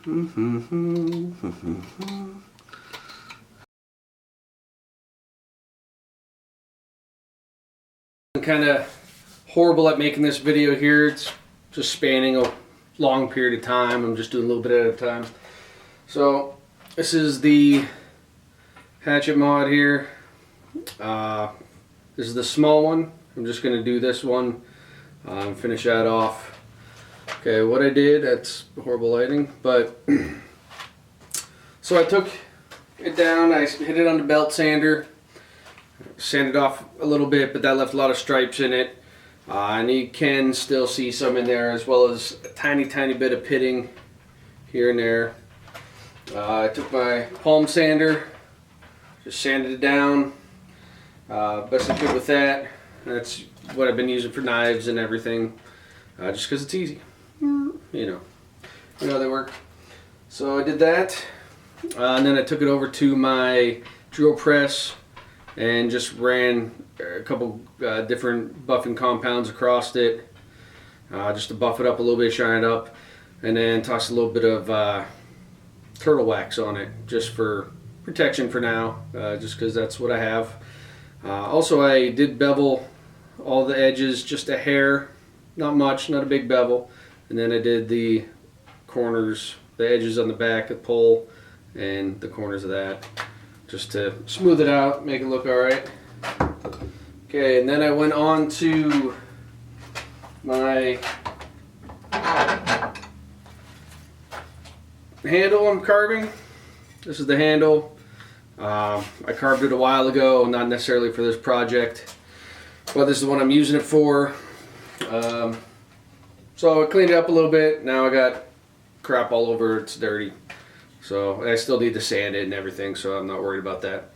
I'm kind of horrible at making this video here. It's just spanning a long period of time. I'm just doing a little bit at a time. So this is the hatchet mod here. This is the small one. I'm just going to do this one and finish that off. Okay, what I did, that's horrible lighting, but so I took it down, I hit it on the belt sander, sanded off a little bit, but that left a lot of stripes in it. And you can still see some in there, as well as a tiny bit of pitting here and there. I took my palm sander, just sanded it down, best I could with that. That's what I've been using for knives and everything, just because it's easy. You know they work. So I did that, and then I took it over to my drill press and just ran a couple different buffing compounds across it, just to buff it up a little bit, shine it up, and then tossed a little bit of turtle wax on it just for protection for now, just because that's what I have. Also, I did bevel all the edges just a hair, not much, not a big bevel, and then I did the corners, the edges on the back, the pole, and the corners of that, just to smooth it out, make it look alright. Okay, and then I went on to my handle I'm carving. This is the handle. I carved it a while ago, not necessarily for this project, but this is what I'm using it for. So I cleaned it up a little bit. Now I got crap all over, it's dirty. So I still need to sand it and everything, so I'm not worried about that.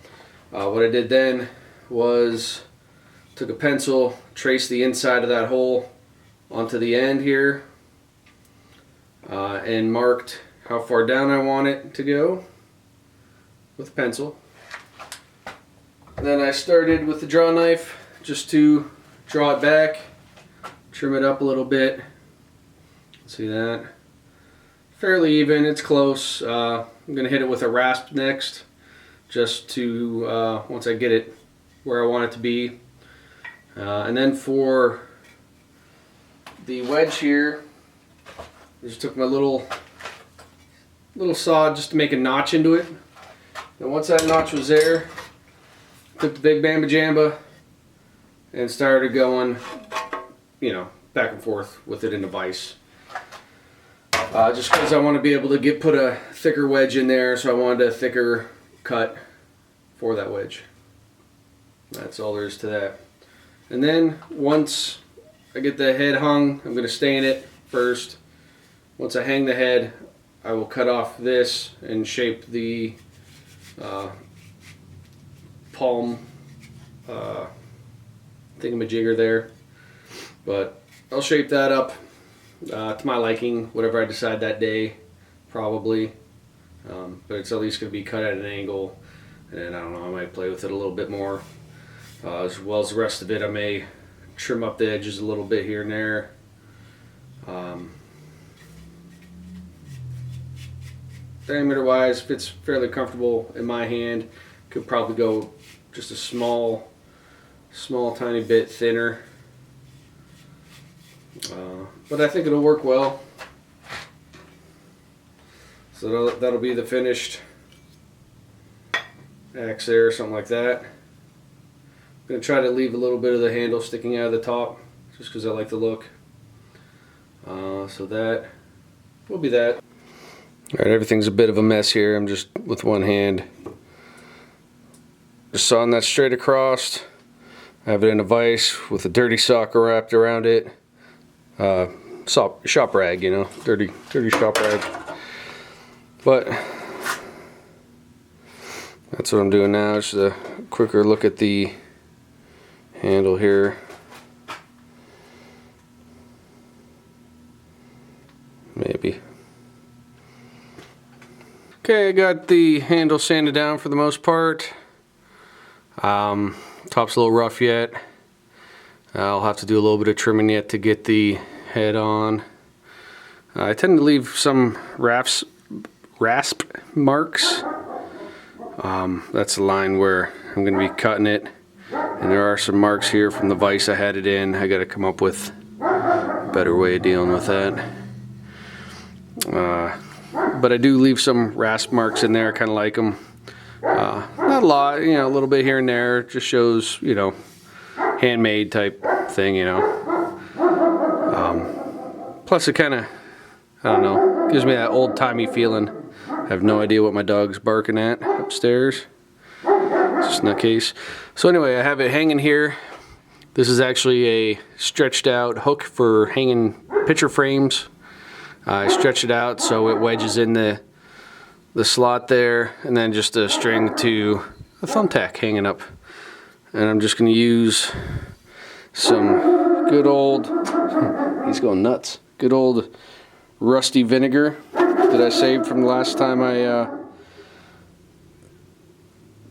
What I did then was took a pencil, traced the inside of that hole onto the end here, and marked how far down I want it to go with a pencil. And then I started with the draw knife just to draw it back, trim it up a little bit. See that? Fairly even, it's close. I'm going to hit it with a rasp next, just to, once I get it where I want it to be. And then for the wedge here, I just took my little saw just to make a notch into it. And once that notch was there, took the big Bamba Jamba and started going, back and forth with it in the vise. Just because I want to be able to put a thicker wedge in there, so I wanted a thicker cut for that wedge. That's all there is to that. And then once I get the head hung, I'm going to stain it first. Once I hang the head, I will cut off this and shape the palm thingamajigger there. But I'll shape that up to my liking, whatever I decide that day, probably. But it's at least going to be cut at an angle, and I don't know, I might play with it a little bit more. As well as the rest of it, I may trim up the edges a little bit here and there. Diameter wise, fits fairly comfortable in my hand. Could probably go just a small tiny bit thinner. But I think it'll work well. So that'll be the finished axe there, or something like that. I'm going to try to leave a little bit of the handle sticking out of the top, just because I like the look. So that will be that. Alright, everything's a bit of a mess here. I'm just with one hand. Just sawing that straight across. I have it in a vise with a dirty sock wrapped around it. Shop rag, dirty shop rag. But that's what I'm doing now. Just a quicker look at the handle here. Maybe. Okay, I got the handle sanded down for the most part. Top's a little rough yet. I'll have to do a little bit of trimming yet to get the head on. I tend to leave some rafts rasp marks. That's the line where I'm going to be cutting it, and there are some marks here from the vise I had it in. I got to come up with a better way of dealing with that. But I do leave some rasp marks in there. I kind of like them. Not a lot, you know, a little bit here and there. It just shows, you know, handmade type thing, you know. Plus it kind of, I don't know, gives me that old-timey feeling. I have no idea what my dog's barking at upstairs. It's just not the case. So anyway, I have it hanging here. This is actually a stretched out hook for hanging picture frames. I stretch it out so it wedges in the slot there, and then just a string to a thumbtack hanging up. And I'm just going to use some good old, he's going nuts, good old rusty vinegar that I saved from the last time I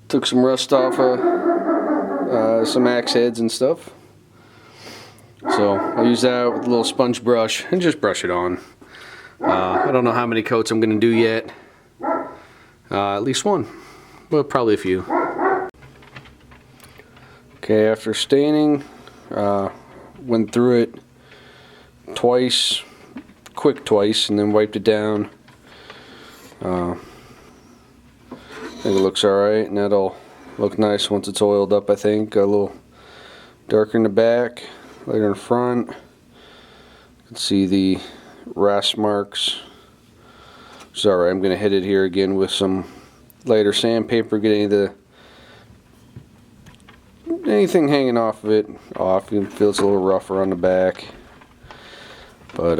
took some rust off of some axe heads and stuff. So I'll use that with a little sponge brush and just brush it on. I don't know how many coats I'm going to do yet. At least one, but probably a few. Okay, after staining, went through it twice, quick twice, and then wiped it down. I think it looks alright, and that'll look nice once it's oiled up, I think. A little darker in the back, lighter in the front. You can see the rasp marks. It's alright. I'm going to hit it here again with some lighter sandpaper, get anything hanging off of it off. You can feel it's a little rougher on the back, but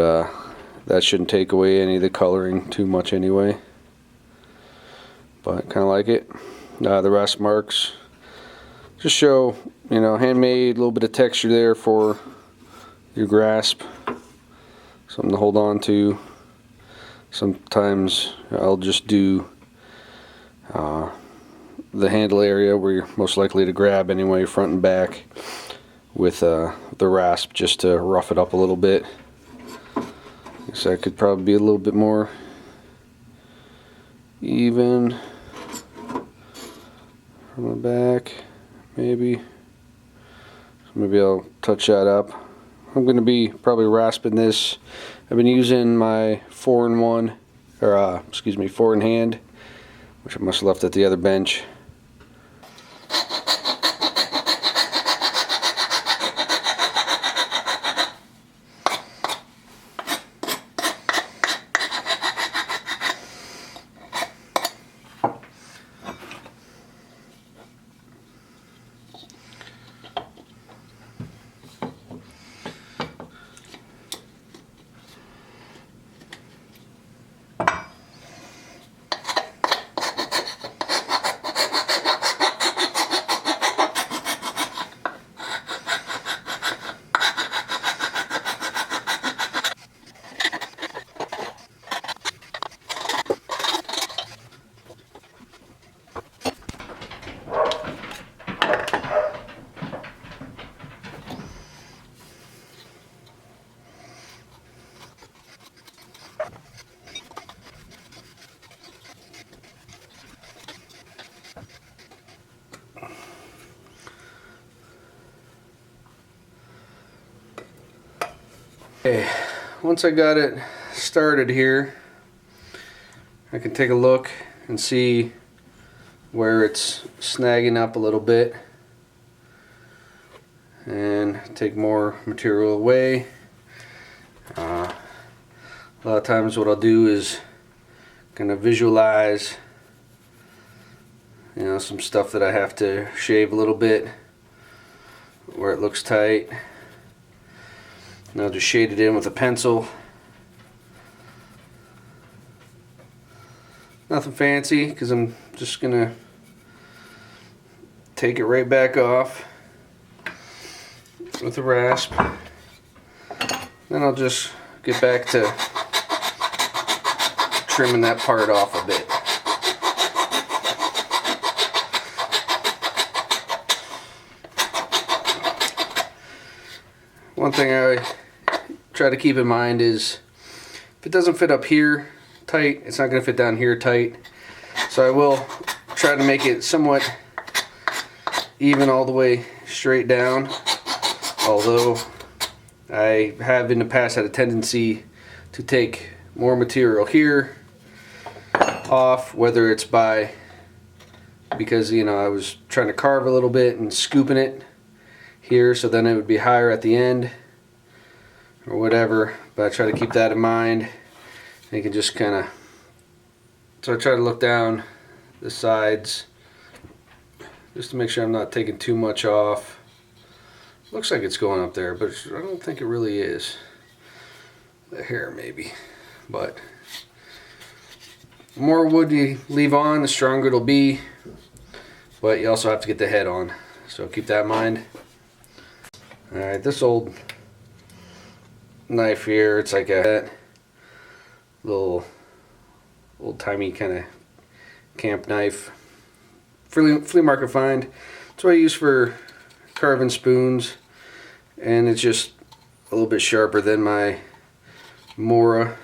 that shouldn't take away any of the coloring too much anyway. But kind of like it. The rasp marks just show, you know, handmade, a little bit of texture there for your grasp, something to hold on to. Sometimes I'll just do the handle area where you're most likely to grab anyway, front and back, with the rasp, just to rough it up a little bit. So that could probably be a little bit more even from the back, maybe. So maybe I'll touch that up. I'm going to be probably rasping this. I've been using my 4-in-1, or excuse me, 4-in-hand, which I must have left at the other bench. Okay, once I got it started here, I can take a look and see where it's snagging up a little bit and take more material away. A lot of times what I'll do is kind of visualize, you know, some stuff that I have to shave a little bit where it looks tight. And I'll just shade it in with a pencil. Nothing fancy, because I'm just gonna take it right back off with a rasp. Then I'll just get back to trimming that part off a bit. One thing I try to keep in mind is if it doesn't fit up here tight. It's not going to fit down here tight. So I will try to make it somewhat even all the way straight down. Although I have in the past had a tendency to take more material here off, whether it's because you know I was trying to carve a little bit and scooping it here so then it would be higher at the end or whatever, but I try to keep that in mind. You can just kind of, so I try to look down the sides just to make sure I'm not taking too much off. Looks like it's going up there, but I don't think it really is. The hair maybe, but the more wood you leave on, the stronger it'll be, but you also have to get the head on, so keep that in mind. Alright, this old knife here, it's like a little old-timey kind of camp knife, flea market find. It's what I use for carving spoons, and it's just a little bit sharper than my Mora,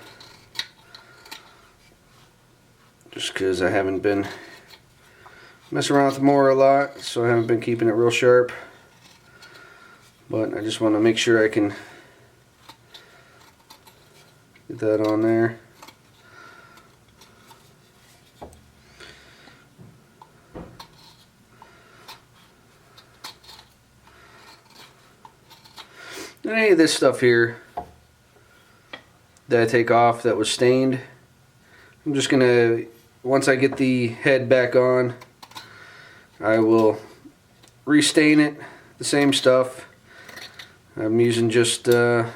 just because I haven't been messing around with the Mora a lot, so I haven't been keeping it real sharp. But I just want to make sure I can get that on there. And any of this stuff here that I take off that was stained, I'm just gonna, once I get the head back on, I will restain it, the same stuff. I'm using just the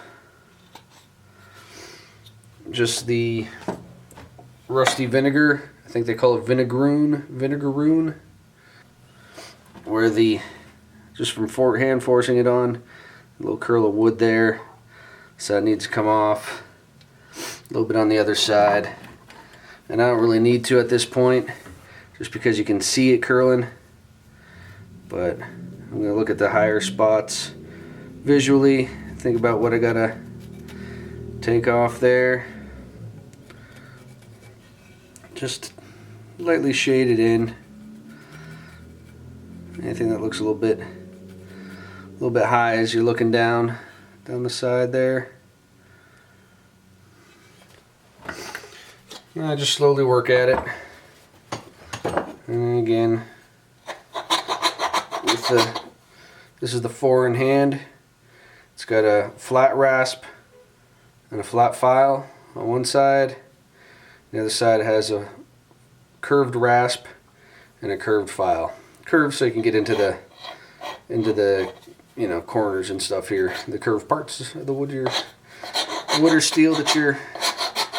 rusty vinegar. I think they call it vinegaroon, where just from hand forcing it on, a little curl of wood there, so that needs to come off. A little bit on the other side, and I don't really need to at this point, just because you can see it curling. But I'm going to look at the higher spots visually, think about what I gotta take off there. Just lightly shade it in. Anything that looks a little bit high as you're looking down the side there. And I just slowly work at it. And again, this is the 4 in hand. It's got a flat rasp and a flat file on one side. The other side has a curved rasp and a curved file. Curved so you can get into the you know, corners and stuff here. The curved parts of the wood or steel that you're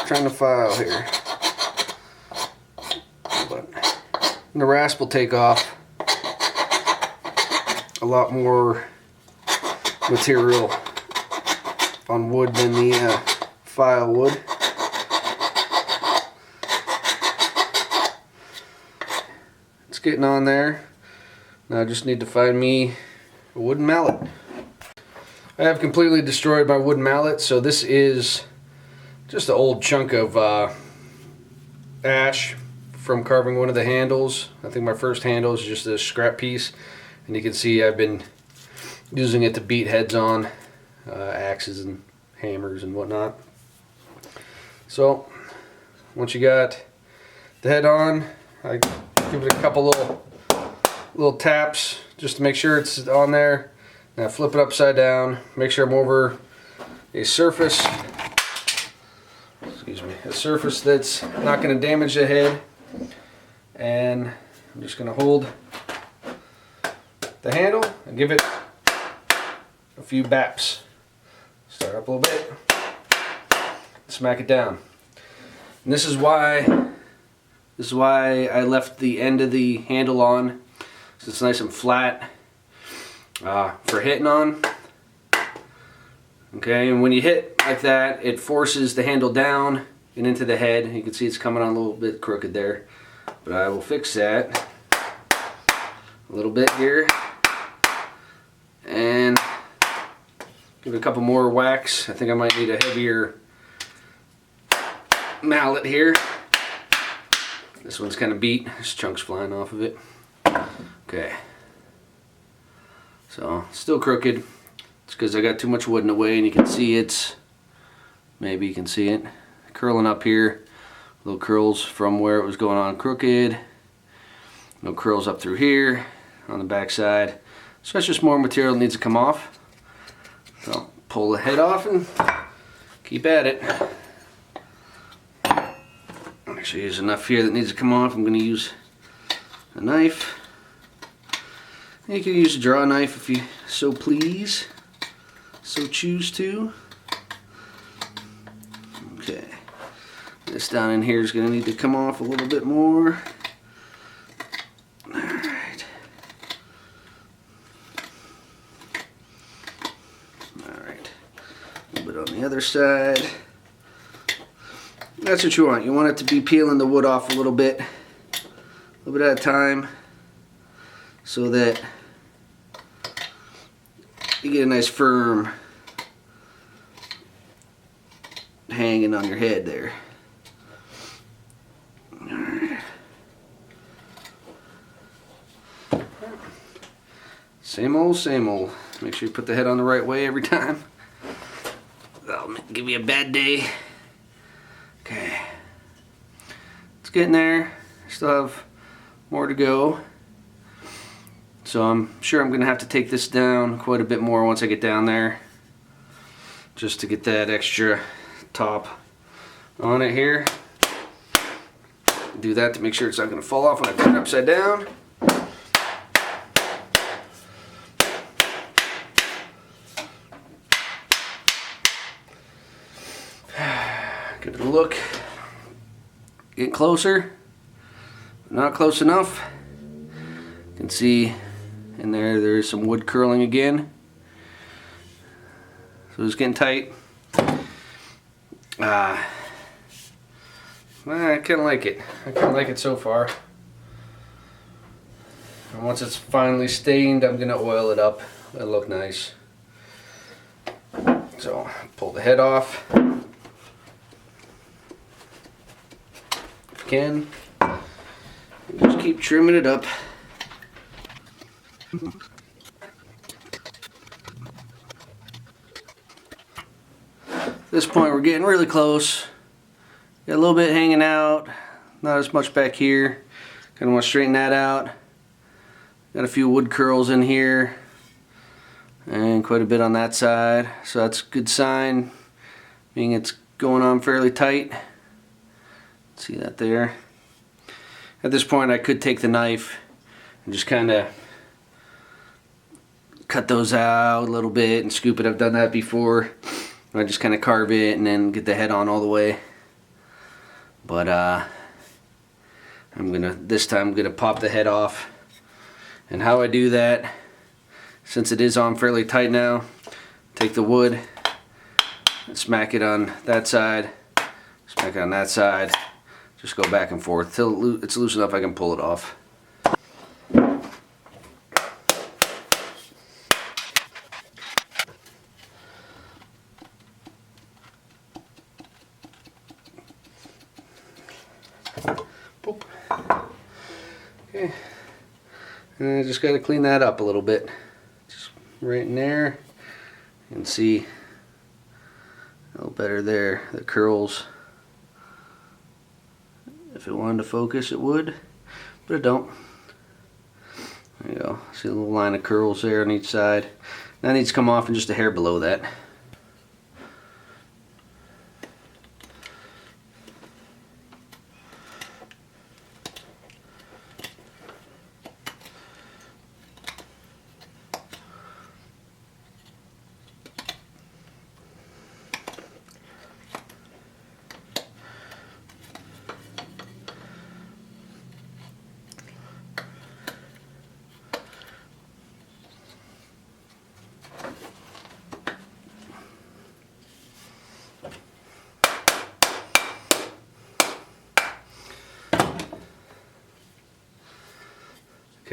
trying to file here. But the rasp will take off a lot more material on wood than the file would. It's getting on there. Now I just need to find me a wooden mallet. I have completely destroyed my wooden mallet, so this is just an old chunk of ash from carving one of the handles. I think my first handle is just a scrap piece, and you can see I've been using it to beat heads on axes and hammers and whatnot. So once you got the head on, I give it a couple little taps just to make sure it's on there. Now flip it upside down, make sure I'm over a surface, a surface that's not going to damage the head, and I'm just going to hold the handle and give it a few baps. Start up a little bit, smack it down. And this is why I left the end of the handle on, so it's nice and flat for hitting on. Okay, and when you hit like that, it forces the handle down and into the head. You can see it's coming on a little bit crooked there, but I will fix that a little bit here and give it a couple more whacks. I think I might need a mallet here. This one's kind of beat. There's chunks flying off of it. Okay. So, still crooked. It's because I got too much wood in the way, and you can see it's, maybe you can see it, curling up here. Little curls from where it was going on crooked. No curls up through here on the back side. So that's just more material that needs to come off. So pull the head off and keep at it. Actually, there's enough here that needs to come off. I'm going to use a knife. You can use a draw knife if you so please, so choose to. Okay. This down in here is going to need to come off a little bit more. Alright. Alright. A little bit on the other side. That's what you want. You want it to be peeling the wood off a little bit at a time, so that you get a nice firm hanging on your head there. Same old, same old. Make sure you put the head on the right way every time. That'll give you a bad day. Okay. It's getting there. Still have more to go. So I'm sure I'm going to have to take this down quite a bit more once I get down there, just to get that extra top on it here. Do that to make sure it's not going to fall off when I turn it upside down. Give it a look. Get closer. Not close enough. You can see in there is some wood curling again. So it's getting tight. I kind of like it. I kind of like it so far. And once it's finally stained, I'm going to oil it up. It'll look nice. So pull the head off. If you can. Just keep trimming it up. At this point we're getting really close. Got a little bit hanging out, not as much back here. Kind of want to straighten that out. Got a few wood curls in here and quite a bit on that side, so that's a good sign, meaning it's going on fairly tight. See that there? At this point I could take the knife and just kind of cut those out a little bit and scoop it. I've done that before. I just kind of carve it and then get the head on all the way. But this time I'm gonna pop the head off. And how I do that, since it is on fairly tight now, take the wood and smack it on that side, smack it on that side, just go back and forth till it's loose enough I can pull it off. Okay, and I just got to clean that up a little bit. Just right in there. You can see a little better there, the curls. If it wanted to focus, it would, but it don't. There you go. See a little line of curls there on each side. That needs to come off and just a hair below that.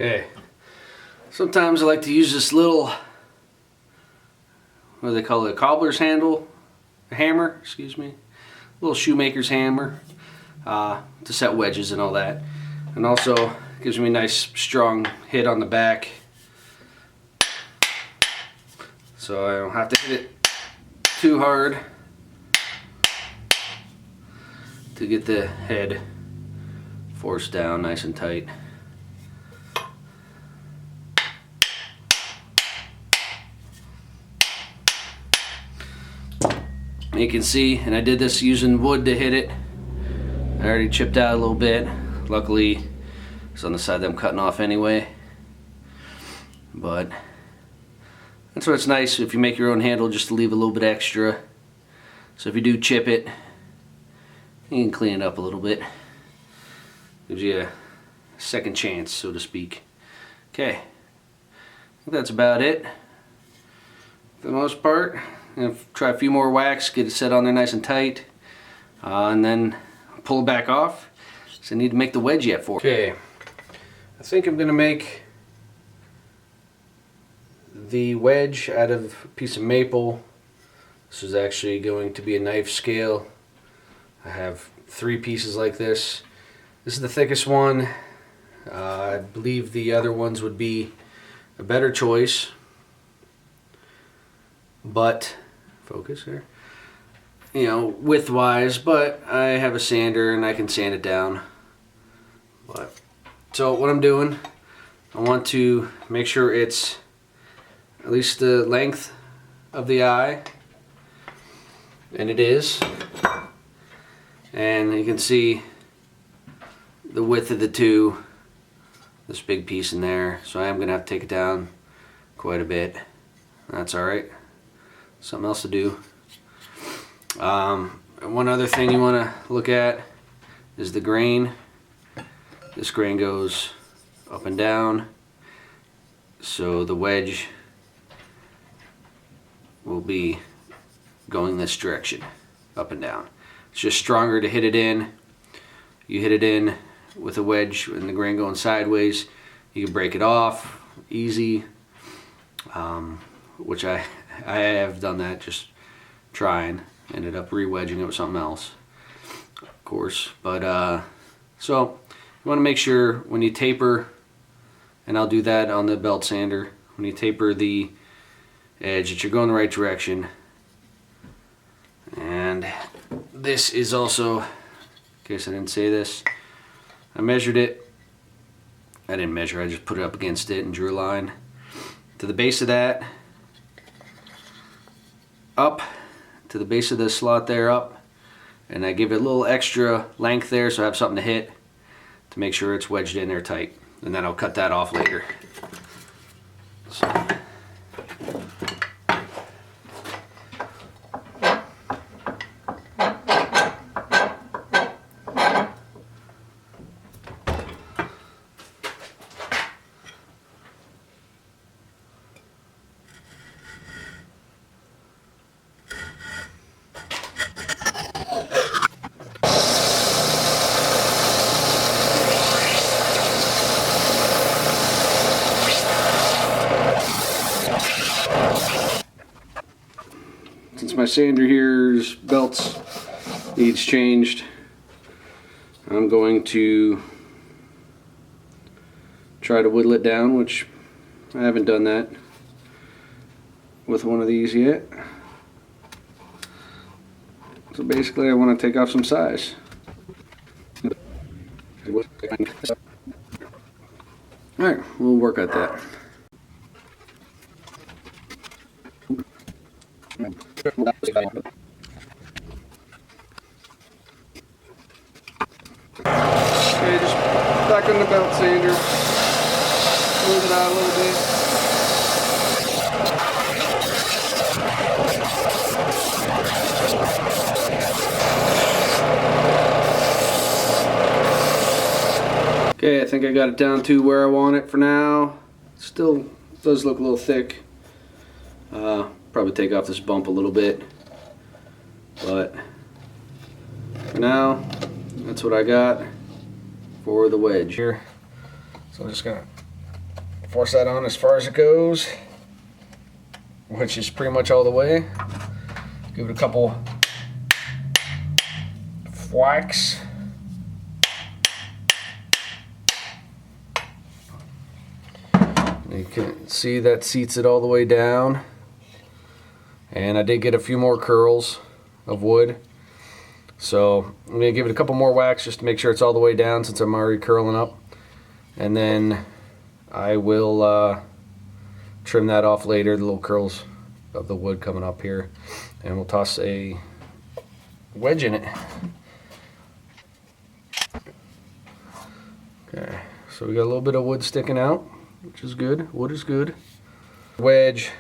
Okay, sometimes I like to use this little, what do they call it, a cobbler's handle, a hammer, excuse me. little shoemaker's hammer to set wedges and all that. And also gives me a nice strong hit on the back, so I don't have to hit it too hard to get the head forced down nice and tight. And you can see, and I did this using wood to hit it. I already chipped out a little bit. Luckily, it's on the side that I'm cutting off anyway. But that's why it's nice if you make your own handle, just to leave a little bit extra. So if you do chip it, you can clean it up a little bit. Gives you a second chance, so to speak. Okay, I think that's about it for the most part. I'm gonna try a few more whacks, get it set on there nice and tight, and then pull it back off. So I need to make the wedge yet for it. Okay, I think I'm gonna make the wedge out of a piece of maple. This is actually going to be a knife scale. I have 3 pieces like this. This is the thickest one. I believe the other ones would be a better choice, but focus here, you know, width wise, but I have a sander and I can sand it down. But so what I'm doing, I want to make sure it's at least the length of the eye, and it is. And you can see the width of the two, this big piece in there, so I am gonna have to take it down quite a bit. That's alright, something else to do. One other thing you want to look at is the grain. This grain goes up and down, so the wedge will be going this direction, up and down. It's just stronger to hit it in. You hit it in with a wedge and the grain going sideways, you can break it off easy, which I have done that, just trying. Ended up re-wedging it with something else, of course. But so you want to make sure when you taper, and I'll do that on the belt sander, when you taper the edge, that you're going the right direction. And this is also, in case I didn't say this, I measured it. I didn't measure, I just put it up against it and drew a line to the base of that, up to the base of the slot there, up, and I give it a little extra length there so I have something to hit to make sure it's wedged in there tight, and then I'll cut that off later. So. Since my sander here's belts needs changed, I'm going to try to whittle it down, which I haven't done that with one of these yet. So basically I want to take off some size. Alright, we'll work at that. Okay, just back on the belt sander, smooth it out a little bit. Okay, I think I got it down to where I want it for now. Still does look a little thick. Probably take off this bump a little bit, but for now, that's what I got for the wedge here. So I'm just gonna force that on as far as it goes, which is pretty much all the way. Give it a couple of wax. You can see that seats it all the way down. And I did get a few more curls of wood. So I'm going to give it a couple more whacks just to make sure it's all the way down since I'm already curling up. And then I will trim that off later, the little curls of the wood coming up here. And we'll toss a wedge in it. Okay, so we got a little bit of wood sticking out, which is good. Wood is good. Wedge,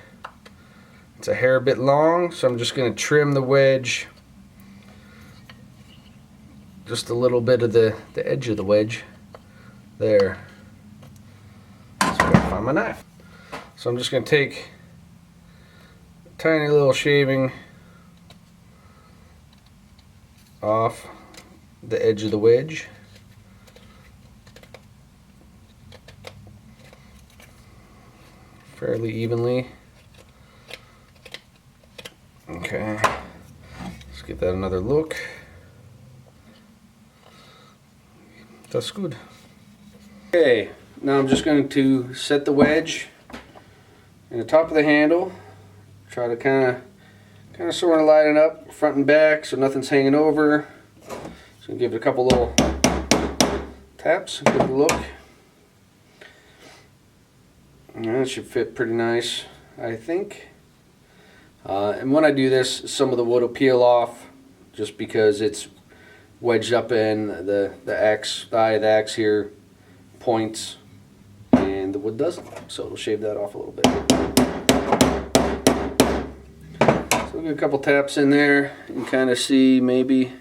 it's a hair bit long, so I'm just going to trim the wedge. Just a little bit of the edge of the wedge. There. So I gotta find my knife. So I'm just going to take a tiny little shaving off the edge of the wedge. Fairly evenly. Okay. Let's give that another look. That's good. Okay, now I'm just going to set the wedge in the top of the handle. Try to kind of sort of line it up front and back so nothing's hanging over. So give it a couple little taps, give it a look. And that should fit pretty nice, I think. And when I do this, some of the wood will peel off just because it's wedged up in the eye of the axe here points, and the wood doesn't. So it'll shave that off a little bit. So we'll get a couple taps in there and kind of see maybe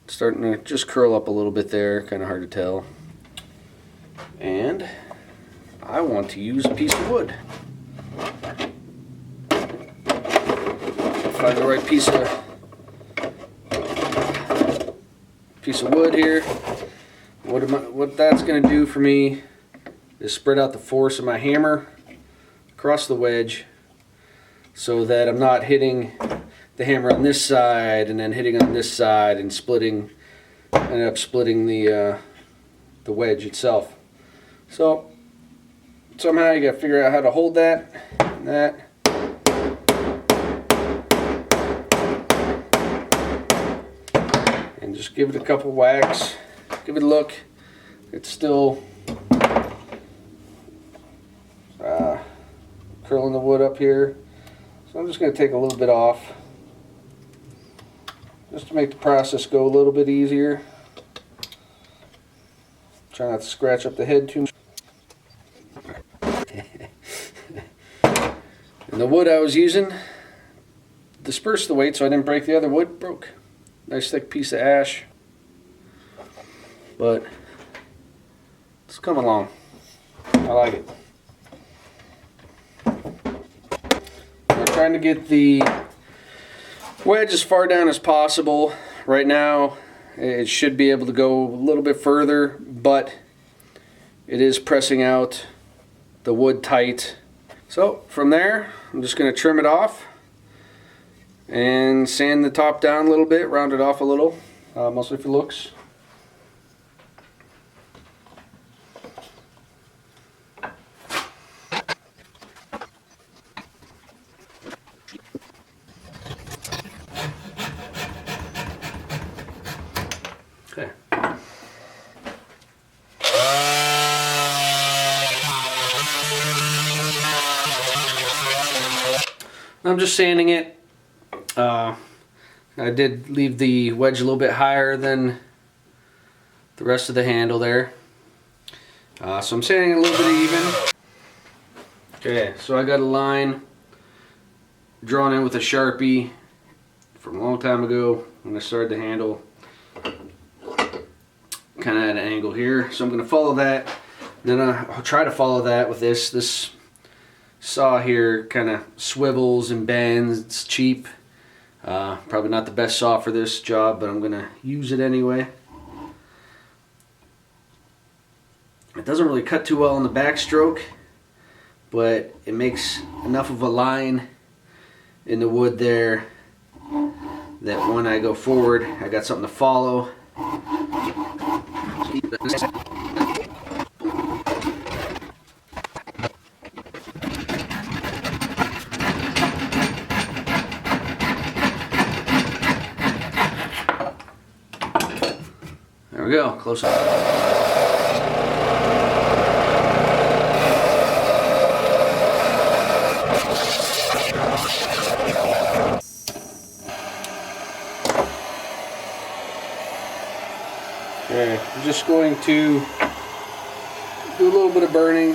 it's starting to just curl up a little bit there. Kind of hard to tell. And I want to use a piece of wood. Find the right piece of wood here. What that's going to do for me is spread out the force of my hammer across the wedge so that I'm not hitting the hammer on this side and then hitting on this side and end up splitting the wedge itself. So somehow you got to figure out how to hold that and that. And just give it a couple whacks. Give it a look. It's still curling the wood up here. So I'm just going to take a little bit off just to make the process go a little bit easier. Try not to scratch up the head too much. And the wood I was using dispersed the weight so I didn't break the other wood. Broke. Nice thick piece of ash. But it's coming along. I like it. I'm trying to get the wedge as far down as possible. Right now it should be able to go a little bit further, but it is pressing out the wood tight. So from there I'm just going to trim it off and sand the top down a little bit, round it off a little, mostly for looks. Okay. I'm just sanding it. I did leave the wedge a little bit higher than the rest of the handle there. So I'm sanding it a little bit even. Okay, so I got a line drawn in with a Sharpie from a long time ago when I started the handle. Kind of at an angle here. So I'm going to follow that. Then I'll try to follow that with this saw here. Kind of swivels and bends. It's cheap. Probably not the best saw for this job, but I'm going to use it anyway. It doesn't really cut too well on the backstroke, but it makes enough of a line in the wood there that when I go forward, I got something to follow. There we go, close up. Okay, I'm just going to do a little bit of burning.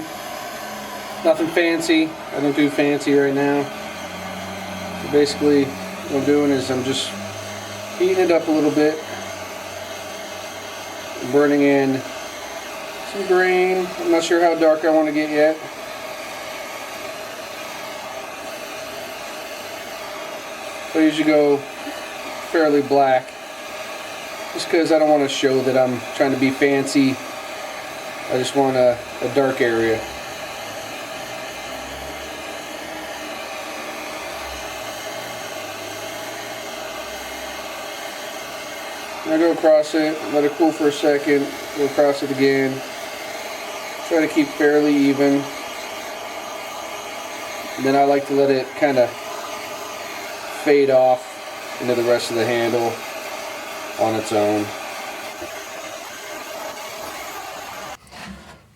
Nothing fancy. I don't do fancy right now. So basically, what I'm doing is I'm just heating it up a little bit. Burning in some grain. I'm not sure how dark I want to get yet. I usually go fairly black, just because I don't want to show that I'm trying to be fancy. I just want a dark area. I go across it, let it cool for a second, go across it again. Try to keep fairly even. And then I like to let it kind of fade off into the rest of the handle on its own.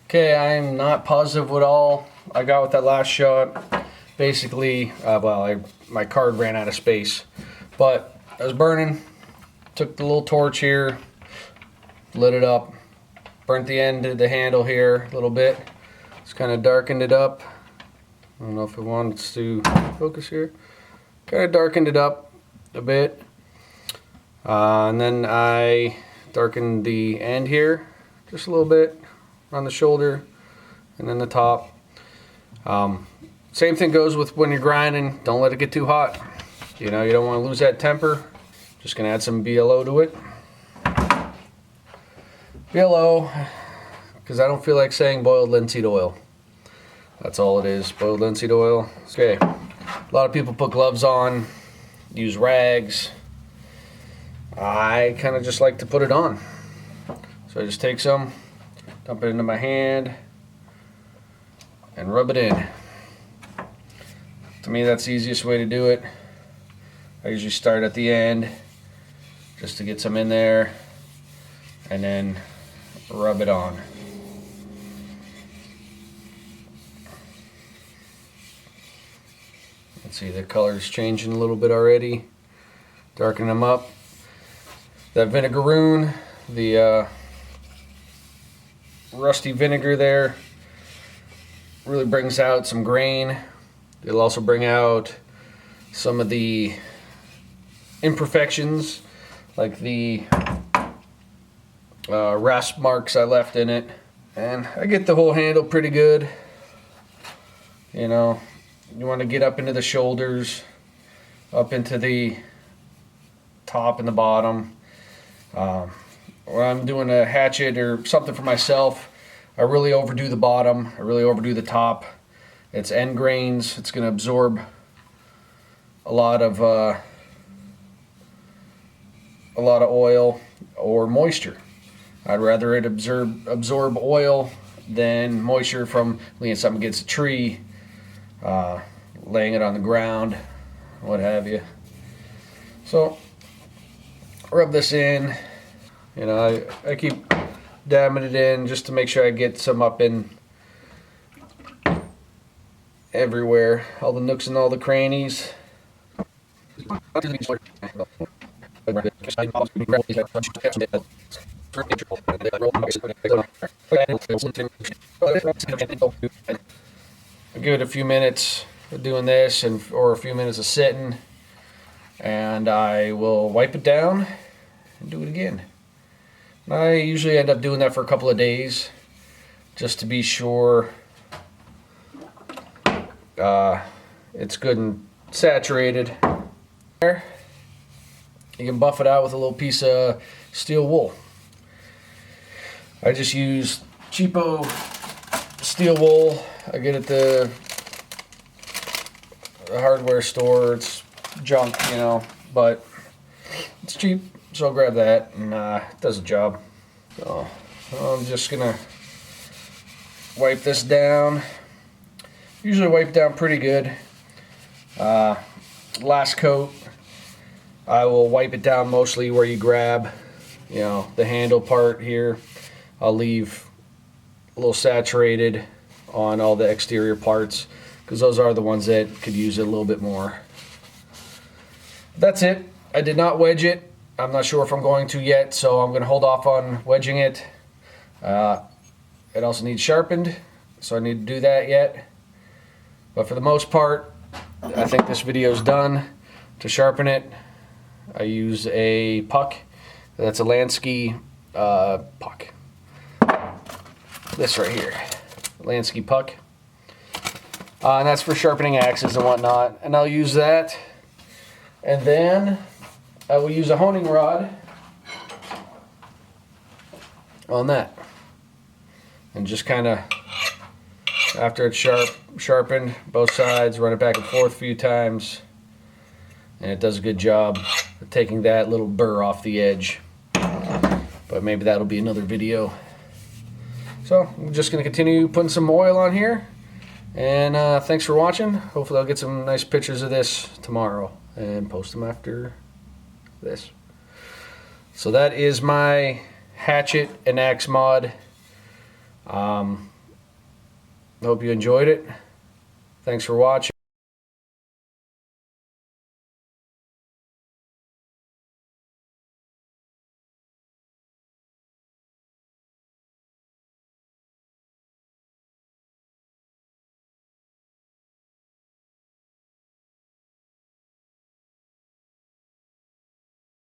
Okay, I'm not positive what all I got with that last shot. Basically, my card ran out of space. But I was burning. Took the little torch here, lit it up, burnt the end of the handle here a little bit. Just kind of darkened it up. I don't know if it wants to focus here. Kind of darkened it up a bit. And then I darkened the end here just a little bit on the shoulder and then the top. Same thing goes with when you're grinding. Don't let it get too hot. You know, you don't want to lose that temper. Just gonna add some BLO to it. BLO, because I don't feel like saying boiled linseed oil. That's all it is, boiled linseed oil. Okay, a lot of people put gloves on, use rags. I kind of just like to put it on. So I just take some, dump it into my hand, and rub it in. To me, that's the easiest way to do it. I usually start at the end, just to get some in there, and then rub it on. Let's see, the color's changing a little bit already. Darken them up. That vinegaroon, the rusty vinegar there, really brings out some grain. It'll also bring out some of the imperfections, like the rasp marks I left in it. And I get the whole handle pretty good. You know, you want to get up into the shoulders, up into the top and the bottom. When I'm doing a hatchet or something for myself, I really overdo the bottom, I really overdo the top. It's end grains, it's going to absorb a lot of oil or moisture. I'd rather it absorb oil than moisture from leaning something against a tree, laying it on the ground, what have you. So rub this in. You know, I keep dabbing it in just to make sure I get some up in everywhere, all the nooks and all the crannies. I'll give it a few minutes of doing this or a few minutes of sitting, and I will wipe it down and do it again. And I usually end up doing that for a couple of days just to be sure it's good and saturated. You can buff it out with a little piece of steel wool. I just use cheapo steel wool. I get it at the hardware store. It's junk, you know, but it's cheap, so I'll grab that, and it does the job. So I'm just gonna wipe this down. Usually wipe down pretty good. Last coat, I will wipe it down mostly where you grab, you know, the handle part here. I'll leave a little saturated on all the exterior parts because those are the ones that could use it a little bit more. That's it. I did not wedge it. I'm not sure if I'm going to yet, so I'm going to hold off on wedging it. It also needs sharpened, so I need to do that yet. But for the most part, I think this video is done. To sharpen it, I use a puck. That's a Lansky puck. This right here, Lansky puck. And that's for sharpening axes and whatnot. And I'll use that. And then I will use a honing rod on that. And just kind of, after it's sharpened, both sides, run it back and forth a few times. And it does a good job of taking that little burr off the edge. But maybe that'll be another video. So I'm just going to continue putting some oil on here. And thanks for watching. Hopefully I'll get some nice pictures of this tomorrow and post them after this. So that is my hatchet and axe mod. Hope you enjoyed it. Thanks for watching.